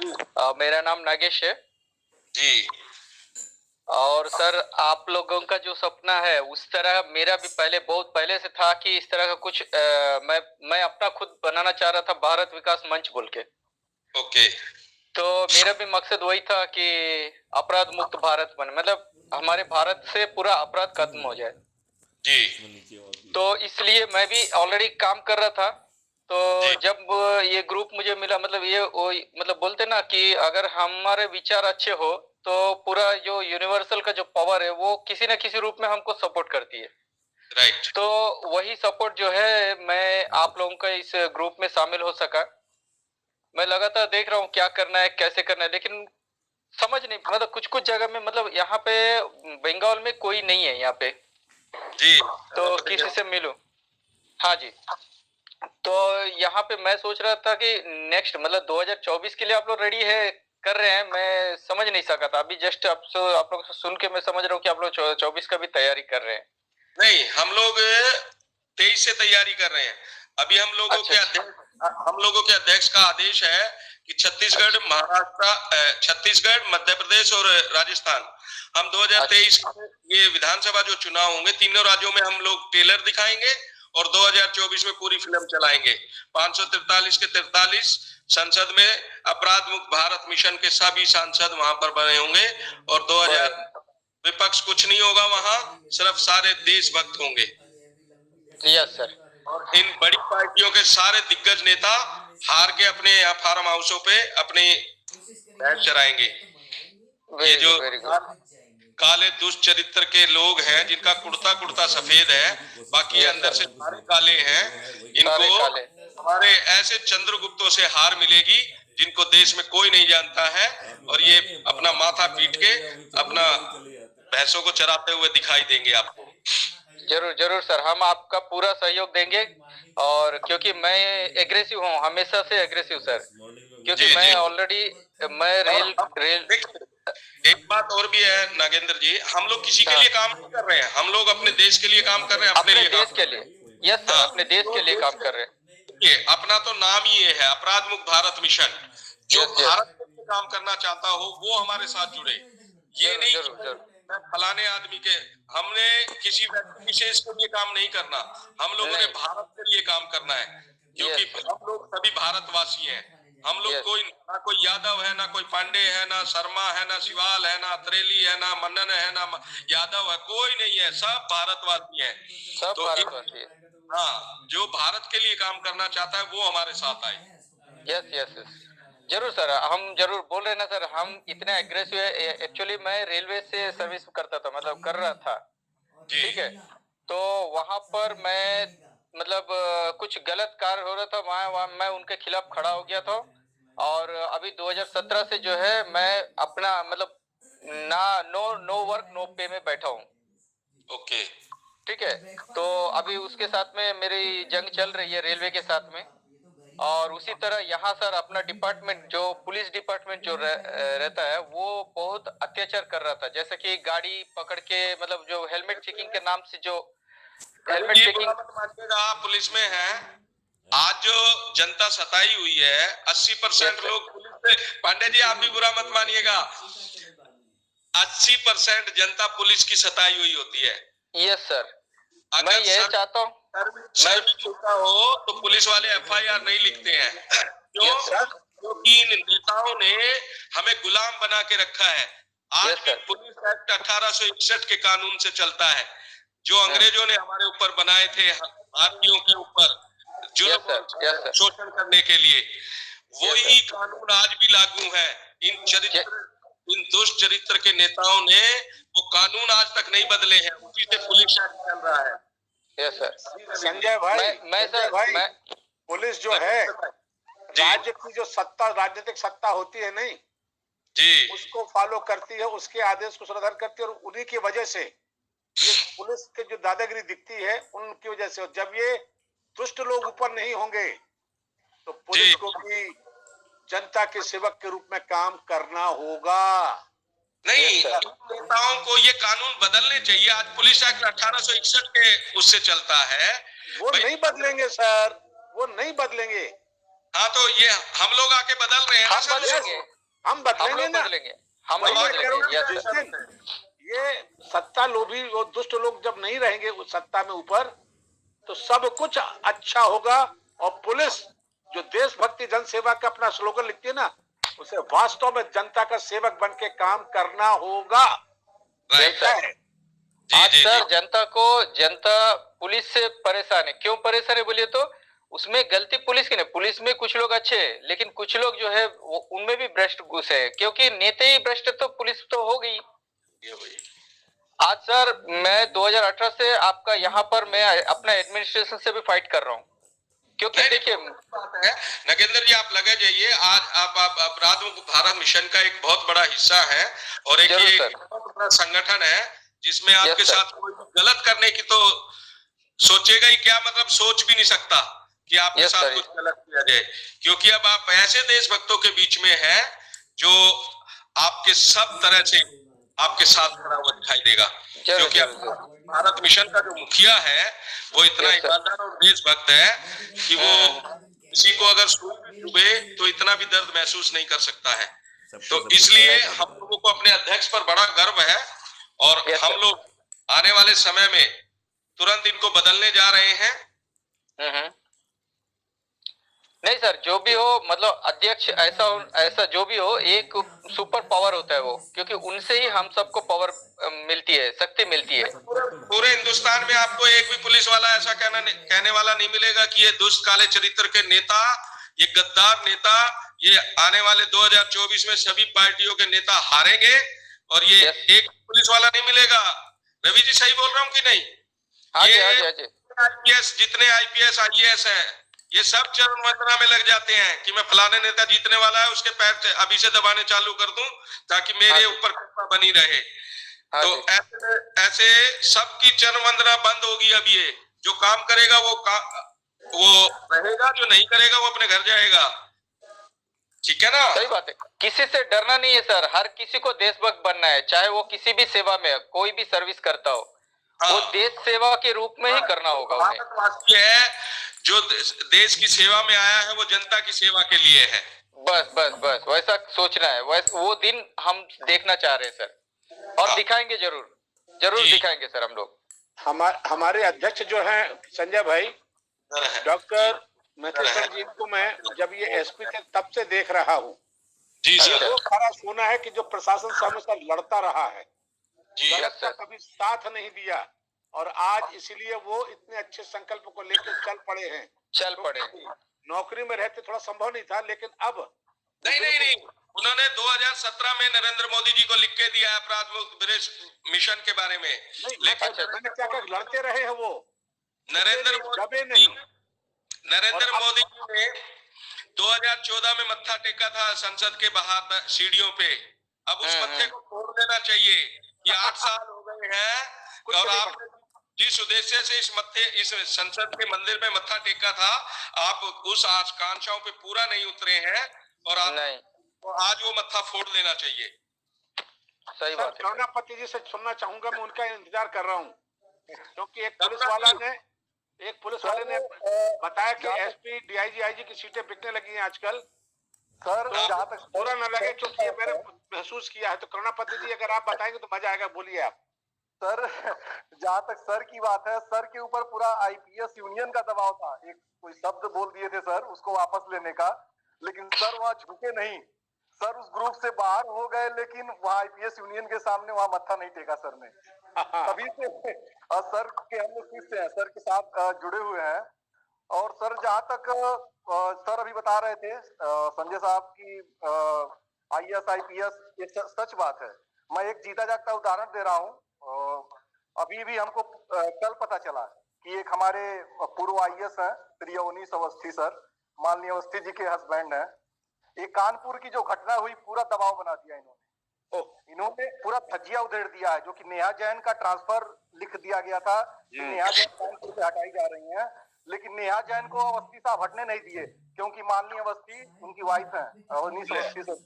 मेरा नाम नागेश है जी। और सर आप लोगों का जो सपना है उस तरह मेरा भी पहले बहुत पहले से था कि इस तरह का कुछ मैं अपना खुद बनाना चाह रहा था, भारत विकास मंच बोल के। ओके। तो मेरा भी मकसद वही था कि अपराध मुक्त भारत बने, मतलब हमारे भारत से पूरा अपराध खत्म हो जाए। जी तो इसलिए मैं भी ऑलरेडी काम कर रहा था। तो जी जब ये ग्रुप मुझे मिला, मतलब ये वो मतलब बोलते ना कि अगर हमारे विचार अच्छे हो तो पूरा जो यूनिवर्सल का जो पावर है वो किसी न किसी रूप में हमको सपोर्ट करती है। राइट। तो वही सपोर्ट जो है, मैं आप लोगों का इस ग्रुप में शामिल हो सका। मैं लगातार देख रहा हूँ क्या करना है कैसे करना है, लेकिन समझ नहीं, मतलब कुछ कुछ जगह में, मतलब यहाँ पे बंगाल में कोई नहीं है यहाँ पे, जी तो किसी से मिलूं। हाँ जी। तो यहाँ पे मैं सोच रहा था कि नेक्स्ट मतलब 2024 के लिए आप लोग रेडी है कर रहे हैं, मैं समझ नहीं सका था अभी। जस्ट आप लोग से सुन के मैं समझ रहा हूँ कि आप लोग 24 का भी तैयारी कर रहे हैं। नहीं, हम लोग 23 से तैयारी कर रहे हैं। अभी अच्छा अच्छा हम लोगों के अध्यक्ष का आदेश है कि छत्तीसगढ़, अच्छा महाराष्ट्र, छत्तीसगढ़, मध्य प्रदेश और राजस्थान, हम 2023 अच्छा ये विधानसभा जो चुनाव होंगे तीनों राज्यों में हम लोग टेलर दिखाएंगे और 2024 में पूरी फिल्म चलाएंगे। 543 के 43 संसद में अपराध मुक्त भारत मिशन के सभी सांसद वहां पर बने होंगे और 2000 विपक्ष कुछ नहीं होगा वहां, सिर्फ सारे देशभक्त होंगे। Yes sir. और इन बड़ी पार्टियों के सारे दिग्गज नेता हार के अपने यहाँ फार्म हाउसों पे अपने भैंस चराएंगे। ये वेरी जो गुड वेरी गुड। काले दुष्चरित्र के लोग हैं जिनका कुर्ता कुर्ता सफेद है, बाकी यस अंदर सर। से सारे काले हैं, सारे इनको काले। हमारे ऐसे चंद्रगुप्तों से हार मिलेगी जिनको देश में कोई नहीं जानता है, और ये अपना माथा पीट के अपना भैंसों को चराते हुए दिखाई देंगे आपको। जरूर जरूर सर, हम आपका पूरा सहयोग देंगे। और क्योंकि मैं एग्रेसिव हूँ, हमेशा से एग्रेसिव सर, क्योंकि जी मैं जी। ऑलरेडी मैं और रेल हम रेल देखिए, एक बात और भी है नागेंद्र जी, हम लोग किसी के हाँ, लिए काम नहीं कर रहे हैं, हम लोग अपने देश के लिए काम कर रहे हैं, अपने अपने लिए काम देश कर के रहे लिए। हैं। यस सर, हाँ, अपने देश तो के लिए काम कर रहे हैं। देखिए, अपना तो नाम ही ये है अपराध मुक्त भारत मिशन। जो यस यस। भारत के लिए काम करना चाहता हो वो हमारे साथ जुड़े। ये जरूर नहीं कि जरूर जरूर। मैं फलाने आदमी के, हमने किसी व्यक्ति विशेष के लिए काम नहीं करना, हम लोगों ने नहीं। भारत के लिए काम करना है, क्योंकि यस हम लोग सभी भारतवासी हैं। हम लोग यस कोई ना कोई यादव है, ना कोई पांडे है, ना शर्मा है, ना शिवाल है, ना अत्रेली है, ना मन्नन है, ना यादव है, कोई नहीं है, सब भारतवासी हैं। सब तो भारतवासी है। हाँ, जो भारत के लिए काम करना चाहता है वो हमारे साथ आए। Yes yes yes. जरूर सर, हम जरूर बोल रहे ना सर, हम इतने एग्रेसिव है। एक्चुअली मैं रेलवे से सर्विस करता था, मतलब कर रहा था। जी ठीक है। तो वहां पर मैं मतलब कुछ गलत कार्य हो रहा था, वहां मैं उनके खिलाफ खड़ा हो गया था। और अभी 2017 से जो है मैं अपना मतलब ना नो नो वर्क नो पे में बैठा हूँ। ओके। ठीक है। तो अभी उसके साथ में मेरी जंग चल रही है रेलवे के साथ में। और उसी तरह यहाँ सर अपना डिपार्टमेंट जो पुलिस डिपार्टमेंट जो रहता है वो बहुत अत्याचार कर रहा था, जैसे कि गाड़ी पकड़ के, मतलब जो हेलमेट चेकिंग के नाम से जो हेलमेट ये बुरा चेकिंग। मत मानिएगा, आप पुलिस में हैं, आज जो जनता सताई हुई है 80% यस सर। लोग पुलिस से, पांडे जी आप भी बुरा मत मानिएगा, 80% जनता पुलिस की सताई हुई होती है। Yes sir. मैं अगर यही चाहता हूँ। मैं सर भी छोटा हो तो पुलिस वाले एफआईआर नहीं लिखते हैं। क्यों? Yes sir. क्योंकि इन नेताओं ने हमें गुलाम बना के रखा है। आज यस भी सर। पुलिस एक्ट 1861 के कानून से चलता है, जो अंग्रेजों ने हमारे ऊपर बनाए थे, भारतीयों के ऊपर यस जुल्म सर। यस और सर। शोषण करने के लिए। यस वही सर। कानून आज भी लागू है। इन दुष्ट चरित्र के नेताओं ने वो कानून आज तक नहीं बदले हैं, उसी से पुलिस एक्ट चल रहा है। Yes sir. संजय भाई, मैं संजय सर भाई, मैं पुलिस जो है, जी राज्य की जो सत्ता, राजनीतिक सत्ता होती है नहीं, जी उसको फॉलो करती है, उसके आदेश को श्रद्धा करती है, और उन्हीं की वजह से ये पुलिस के जो दादागिरी दिखती है उनकी वजह से। जब ये दुष्ट लोग ऊपर नहीं होंगे तो जी। पुलिस को भी जनता के सेवक के रूप में काम करना होगा। नहीं, यस सर। नेताओं को ये कानून बदलने चाहिए। आज पुलिस एक्ट 1861 के उससे चलता है वो भाई। नहीं बदलेंगे सर, वो नहीं बदलेंगे। हाँ, तो ये हम लोग आके बदल रहे हैं ना हम सर। बदलेंगे। हम हम बदलेंगे लोग ना। बदलेंगे, हम वही लोग मैं कह रहा बदलेंगे। हूँ यस जिस सर। दिन ये सत्ता लोभी और दुष्ट लोग जब नहीं रहेंगे उस सत्ता में ऊपर, तो सब कुछ अच्छा होगा। और पुलिस जो देशभक्ति जन सेवा का अपना स्लोगन लिखती है ना, उसे वास्तव में जनता का सेवक बन के काम करना होगा। राइट। क्या है? जी आज जी जी। सर जनता पुलिस से परेशान है। क्यों परेशान है बोलिए तो, उसमें गलती पुलिस की नहीं। पुलिस में कुछ लोग अच्छे हैं, लेकिन कुछ लोग जो है उनमें भी भ्रष्ट घुस है, क्योंकि नेता ही भ्रष्ट तो पुलिस तो हो गई। ये वही। आज सर मैं 2018 से आपका यहाँ पर मैं अपना एडमिनिस्ट्रेशन से भी फाइट कर रहा हूँ, क्योंकि नहीं देखिए बात है नगेंद्र जी, आप लगे जाइए। आज आप अपराध मुक्त भारत मिशन का एक बहुत बड़ा हिस्सा है, और एक जरूर ये सर। बहुत बड़ा संगठन है जिसमें आपके यस सर। साथ कोई गलत करने की तो सोचेगा ही क्या, मतलब सोच भी नहीं सकता कि आपके यस साथ सर। कुछ गलत किया जाए, क्योंकि अब आप ऐसे देशभक्तों के बीच में हैं जो आपके सब तरह से आपके साथ खड़ा हुआ दिखाई देगा। जरूर क्योंकि जरूर अब जरूर। भारत मिशन का जो मुखिया है वो इतना यस सर। ईमानदार और देशभक्त है कि वो किसी को अगर सुई भी चुभे तो इतना भी दर्द महसूस नहीं कर सकता है। तो इसलिए हम लोगों को अपने अध्यक्ष पर बड़ा गर्व है, और यस हम सर। लोग आने वाले समय में तुरंत इनको बदलने जा रहे हैं। हम्म। नहीं सर, जो भी हो, मतलब अध्यक्ष ऐसा जो भी हो, एक सुपर पावर होता है वो, क्योंकि उनसे ही हम सबको पावर मिलती है, शक्ति मिलती है। पूरे हिंदुस्तान में आपको एक भी पुलिस वाला ऐसा कहने वाला नहीं मिलेगा कि ये दुष्ट काले चरित्र के नेता, ये गद्दार नेता, ये आने वाले 2024 में सभी पार्टियों के नेता हारेंगे, और ये एक पुलिस वाला नहीं मिलेगा। रवि जी सही बोल रहा हूँ कि नहीं? हाँ जी, ये हाँ जी, हाँ जी। आईपीएस, जितने आईपीएस आईएएस है, ये सब चरण वंदना में लग जाते हैं कि मैं फलाने नेता जीतने वाला है, उसके पैर अभी से दबाने चालू कर दूं ताकि मेरे ऊपर कृपा बनी रहे। तो ऐसे सबकी चरण वंदना बंद होगी। अब ये जो काम करेगा वो रहेगा, जो नहीं करेगा वो अपने घर जाएगा। ठीक है ना? सही बात है। किसी से डरना नहीं है सर, हर किसी को देशभक्त बनना है, चाहे वो किसी भी सेवा में कोई भी सर्विस करता हो। वो देश सेवा के रूप में ही करना होगा उन्हें। भारतवासी है जो देश की सेवा में आया है, वो जनता की सेवा के लिए है। बस बस बस वैसा सोचना है। वो दिन हम देखना चाह रहे हैं सर, और दिखाएंगे जरूर, जरूर दिखाएंगे सर हम लोग। हमारे अध्यक्ष जो हैं संजय भाई, डॉक्टर महेश्वर जी को मैं जब ये एसपी थे तब से देख रहा हूँ। जी सर। वो खरा सोना है कि जो प्रशासन से हमेशा लड़ता रहा है, जी गलत का कभी साथ नहीं दिया, और आज इसीलिए वो इतने अच्छे संकल्प को लेकर चल पड़े हैं। चल पड़े। नौकरी में रहते थोड़ा संभव नहीं था, लेकिन अब नहीं, उन्होंने 2017 में नरेंद्र मोदी जी को लिख के दिया है अपराध मुक्त मिशन के बारे में। लेकिन मैंने क्या कहा, लड़ते रहे हैं वो, नरेंद्र दबे नहीं। मोदी जी ने 2014 में मत्था टेका था संसद के बाहर सीढ़ियों पे। अब उस मत्थे को तोड़ देना चाहिए। ये 8 साल हो गए हैं, और आपने जिस उद्देश्य से इस संसद के मंदिर में मत्था टेका था, आप उस आकांक्षाओं पे पूरा नहीं उतरे हैं, और आज वो मत्था फोड़ देना चाहिए। सही बात है। करुणापति जी से सुनना चाहूंगा, मैं उनका इंतजार कर रहा हूँ, क्योंकि एक पुलिस वाले ने बताया कि एसपी डीआईजी आईजी की सीटें बिकने लगी हैं आजकल सर। जहाँ तक बुरा न लगे, क्योंकि ये मैंने महसूस किया है। तो करुणापति जी अगर आप बताएंगे तो मजा आएगा, बोलिए आप। सर जहाँ तक सर की बात है, सर के ऊपर पूरा आईपीएस यूनियन का दबाव था। एक कोई शब्द बोल दिए थे सर उसको वापस लेने का, लेकिन सर वहाँ झुके नहीं। सर उस ग्रुप से बाहर हो गए, लेकिन वहाँ आईपीएस यूनियन के सामने वहाँ मत्था नहीं टेका सर ने। तभी से सर के हम लोग फिर से सर के साथ जुड़े हुए हैं। और सर जहाँ तक सर अभी बता रहे थे संजय साहब की आईएएस आईपीएस, ये सच बात है। मैं एक जीता जागता उदाहरण दे रहा हूँ। अभी भी हमको कल पता चला कि एक हमारे पूर्व आईएएस है श्री अवनीश अवस्थी सर, माननीय अवस्थी जी के हस्बैंड है। एक कानपुर की जो घटना हुई, पूरा दबाव बना दिया इन्होंने पूरा धज्जिया उधेड़ दिया है। जो कि नेहा जैन का ट्रांसफर लिख दिया गया था कि नेहा जैन कानपुर से हटाई जा रही हैं, लेकिन नेहा जैन को अवस्थी साहब हटने नहीं दिए, क्योंकि माननीय अवस्थी उनकी वाइफ है अवनीश अवस्थी सर,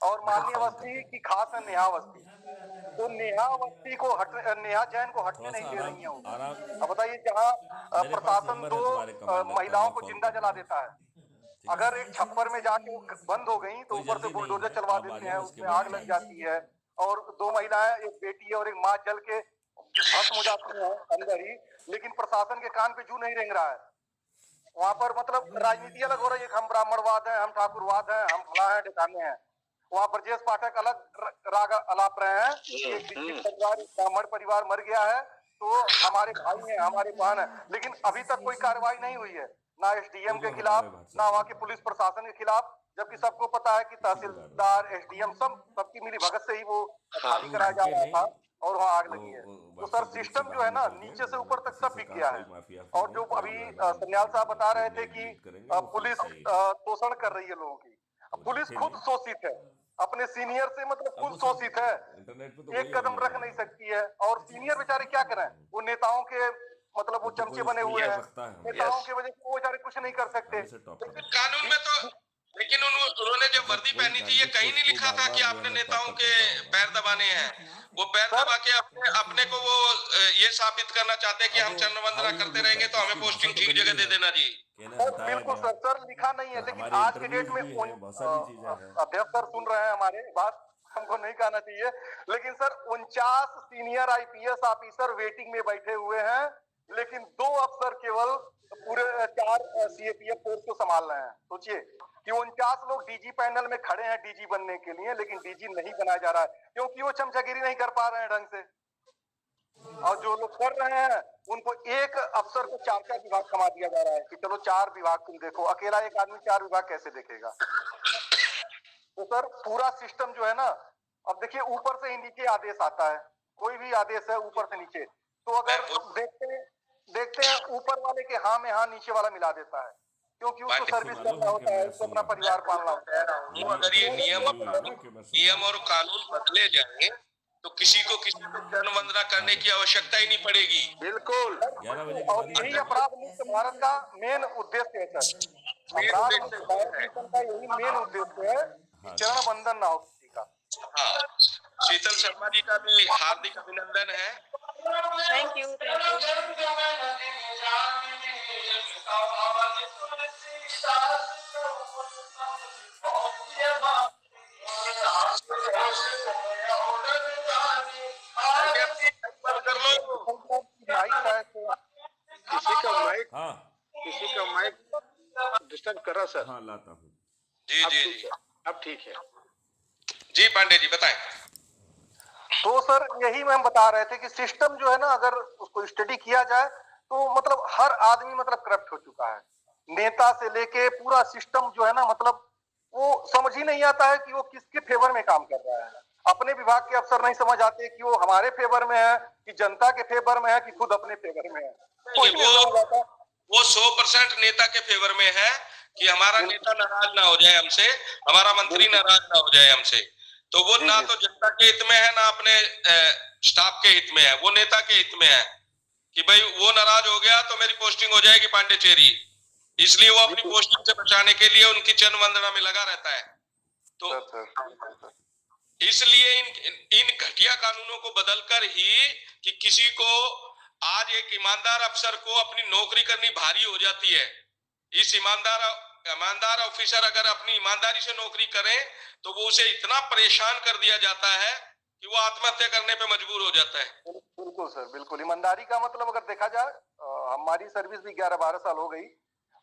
और माननीय अवस्थी की खास है नेहा अवस्थी। तो नेहा जैन को हटने नहीं दे रही है। अब बताइए, जहाँ प्रशासन 2 महिलाओं को जिंदा जला देता है, अगर एक छप्पर में जाके वो बंद हो गई तो कोई ऊपर से जल्दी बुलडोजर नहीं है, चलवा आप आ देते जाओ, हैं, उसके उसमें बाद आग लग जाती है और 2 महिलाएं, एक बेटी और एक माँ जल के भस्म हो जाती हैं अंदर ही, लेकिन प्रशासन के कान पे जू नहीं रेंग रहा है। वहां पर मतलब राजनीति अलग हो रही है कि हम ब्राह्मणवाद हैं, हम ठाकुरवाद हैं, हम फला हैं, ठिकाने हैं। वहां ब्रजेश पाठक अलग राग अलाप रहे हैं कि एक दीक्षित परिवार, एक ब्राह्मण परिवार मर गया है तो हमारे भाई हैं, हमारे बहन है, लेकिन अभी तक कोई कार्रवाई नहीं हुई है, ना एसडीएम के खिलाफ, ना वहाँ के पुलिस प्रशासन के खिलाफ, जबकि सबको पता है कि तहसीलदार, एसडीएम सबकी मिली भगत से ही वो खाली कराया जा रहा था और वहाँ आग लगी है। तो सर सिस्टम जो है ना नीचे से ऊपर तक सब बिक गया है। और जो अभी सन्याल साहब बता रहे थे कि पुलिस शोषण कर रही है लोगों की, पुलिस खुद शोषित है, अपने सीनियर से मतलब खुद शोषित है, एक कदम रख नहीं सकती है। और सीनियर बेचारे क्या करें, वो नेताओं के मतलब वो चमचे बने हुए हैं, नेताओं की वजह से वो बेचारे कुछ नहीं कर सकते। कानून में तो, लेकिन उन्होंने जब वर्दी पहनी थी ये कहीं नहीं लिखा था कि आपने नेताओं के पैर दबाने हैं। वो पैर दबा के अपने को वो ये साबित करना चाहते हैं कि हम चंद्रवंदना करते रहेंगे तो हमें पोस्टिंग ठीक जगह दे देना जी। बिल्कुल सर लिखा नहीं है, लेकिन आज के डेट में अध्यक्ष सर सुन रहे हैं हमारे बात, हमको नहीं कहना चाहिए, लेकिन sir 49 senior IPS officer waiting में बैठे हुए हैं, लेकिन 2 अफसर केवल पूरे 4 सीएपीएफ फोर्स को संभाल रहे हैं। सोचिए कि 49 लोग डीजी पैनल में खड़े हैं डीजी बनने के लिए, लेकिन डीजी नहीं बनाया जा रहा है क्योंकि वो चमचागिरी नहीं कर पा रहे हैं ढंग से। और जो लोग कर रहे हैं उनको एक अफसर को 4 विभाग कमा दिया जा रहा है कि चलो 4 विभाग तुम देखो, अकेला एक आदमी 4 विभाग कैसे देखेगा। तो सर पूरा सिस्टम जो है ना, अब देखिए ऊपर से ही नीचे आदेश आता है, कोई भी आदेश है ऊपर से नीचे, तो अगर देखते हैं ऊपर वाले के हाँ में हाँ नीचे वाला मिला देता है, क्योंकि उसको सर्विस करना होता है, उसको अपना परिवार पालना होता है। अगर ये नियम और कानून बदले जाए तो किसी को जनवंदना करने की आवश्यकता ही नहीं पड़ेगी। बिल्कुल। और यही अपराध मुक्त भारत का मेन उद्देश्य है सर, अपराध मुक्त भारत मिशन का यही मेन उद्देश्य है कि चरण बंधन ना हो किसी का। हाँ, शीतल शर्मा जी का भी हार्दिक अभिनंदन है। Thank you. हाँ किसी का माइक डिस्टर्ब कर रहा सर। हाँ लाता हूँ। जी जी जी, अब ठीक है जी पांडे जी बताएं। तो सर यही हम बता रहे थे कि सिस्टम जो है ना, अगर उसको स्टडी किया जाए तो मतलब हर आदमी मतलब करप्ट हो चुका है, नेता से लेके पूरा सिस्टम जो है ना, मतलब वो समझ ही नहीं आता है कि वो किसके फेवर में काम कर रहा है। अपने विभाग के अफसर नहीं समझ आते कि वो हमारे फेवर में है कि जनता के फेवर में है कि खुद अपने फेवर में है। वो 100% नेता के फेवर में है कि हमारा नेता नाराज ना हो जाए हमसे, हमारा मंत्री नाराज ना हो जाए हमसे। तो वो ना तो जनता के हित में है ना अपने स्टाफ के हित में है, वो नेता के हित में है कि भाई वो नाराज हो गया तो मेरी पोस्टिंग हो जाएगी पांडेचेरी, इसलिए वो अपनी पोस्टिंग से बचाने के लिए उनकी जनवंदना में लगा रहता है। तो इसलिए इन घटिया कानूनों को बदलकर ही कि किसी को आज एक ईमानदार अफसर को अपनी नौकरी करनी भारी हो जाती है। इस ईमानदार ऑफिसर अगर अपनी ईमानदारी से नौकरी करे तो वो उसे इतना परेशान कर दिया जाता है कि वो आत्महत्या करने पे मजबूर हो जाता है। बिल्कुल सर, बिल्कुल। ईमानदारी का मतलब अगर देखा जाए, हमारी सर्विस भी 11-12 साल हो गई,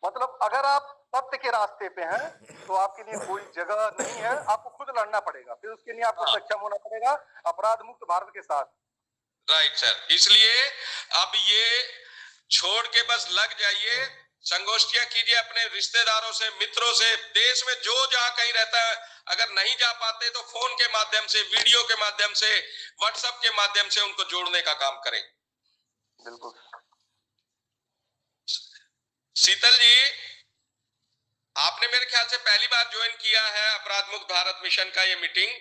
मतलब अगर आप सत्य के रास्ते पे हैं तो आपके लिए कोई जगह नहीं है, आपको खुद लड़ना पड़ेगा, फिर उसके लिए आपको सक्षम होना पड़ेगा अपराध मुक्त भारत के साथ। राइट सर, इसलिए अब ये छोड़ के बस लग जाइए, संगोष्ठियां कीजिए अपने रिश्तेदारों से, मित्रों से, देश में जो जहां कहीं रहता है, अगर नहीं जा पाते तो फोन के माध्यम से, वीडियो के माध्यम से, व्हाट्सएप के माध्यम से उनको जोड़ने का काम करें। बिल्कुल। शीतल जी, आपने मेरे ख्याल से पहली बार ज्वाइन किया है अपराध मुक्त भारत मिशन का ये मीटिंग।